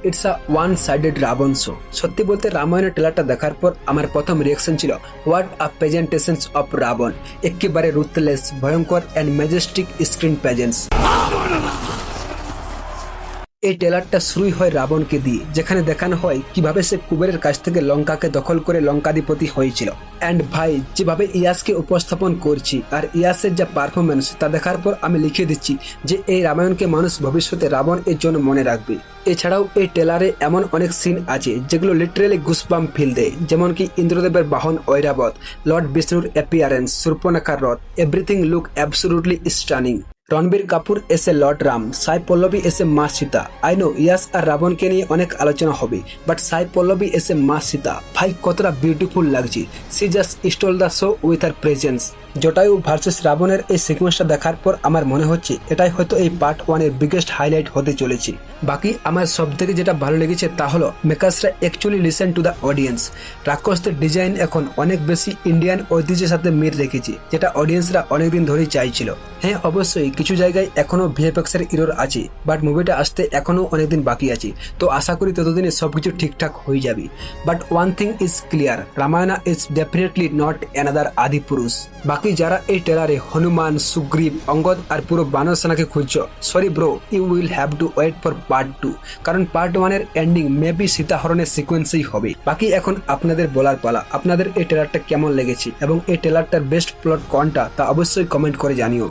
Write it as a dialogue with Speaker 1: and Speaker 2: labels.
Speaker 1: It's a one sided Ravan show. সত্যি বলতে রামায়ণের ট্রেলারটা দেখার পর আমার প্রথম রিয়াকশন ছিল what a presentations of Ravan, একেবারে রুথলেস, ভয়ঙ্কর অ্যান্ড ম্যাজেস্টিক স্ক্রিন প্রেজেন্স। এই ট্রেলারটা শুরুই হয় রাবণকে দিয়ে, যেখানে দেখানো হয় কিভাবে সে কুবেরের কাছ থেকে লঙ্কাকে দখল করে লঙ্কাধিপতি হয়েছিল। অ্যান্ড ভাই, যেভাবে ইয়াসকে উপস্থাপন করছি আর ইয়াসের যা পারফরমেন্স তা দেখার পর আমি লিখে দিচ্ছি যে এই রামায়ণকে মানুষ ভবিষ্যতে রাবণ এর জন্য মনে রাখবে। এছাড়াও এই ট্রেলারে এমন অনেক সিন আছে যেগুলো লিটারেলি গুসবাম্প ফিল দেয়, যেমন কি ইন্দ্রদেবের বাহন ঐরাবত, লর্ড বিষ্ণুর অ্যাপিয়ারেন্স, শূর্পণখার রথ, everything look absolutely stunning. Ranbir Kapoor এসে লর্ড রাম, সাই পল্লবী এসে মা সীতা। আই নো ইয়াস আর রাবণকে নিয়ে অনেক আলোচনা হবে, বাট সাই পল্লবী এসে মা সীতা, ভাই কতটা বিউটিফুল লাগছে। She just stole the show with her presence. Jatayu versus রাবণের এই সিকোয়েন্সটা দেখার পর আমার মনে হচ্ছে এটাই হয়তো এই পার্ট 1 এর বিগেস্ট হাইলাইট হতে চলেছে। বাকি আমার সব থেকে যেটা ভালো লেগেছে তা হলো মেকার্সরা actually listen to the audience. রাক্ষসদের ডিজাইন এখন অনেক বেশি ইন্ডিয়ান ঐতিহ্যের সাথে মিল রেখেছে, যেটা অডিয়েন্সরা অনেকদিন ধরেই চাইছিল। হ্যাঁ, অবশ্যই কিছু জায়গায় এখনো ভিএফএক্স এর এরর আছে, বাট মুভিটা আসতে এখনো অনেকদিন বাকি আছে, তো আশা করি ততদিনে সবকিছু ঠিকঠাক হয়ে যাবে। But one thing is clear, Ramayana is definitely not another আদিপুরুষ। বাকি যারা এই ট্রেলারে হনুমান, সুগ্রীব, অঙ্গদ আর পুরো বানর সেনাকে খুঁজছো, sorry bro, you will have to wait for part 2, কারণ পার্ট 1 এর এন্ডিং মেবি সীতাহরণের সিকোয়েন্সেই হবে। বাকি এখন আপনাদের বলার পালা, আপনাদের এই ট্রেলারটা কেমন লেগেছে এবং এই ট্রেলারটার বেস্ট প্লট কোনটা তা অবশ্যই কমেন্ট করে জানিও।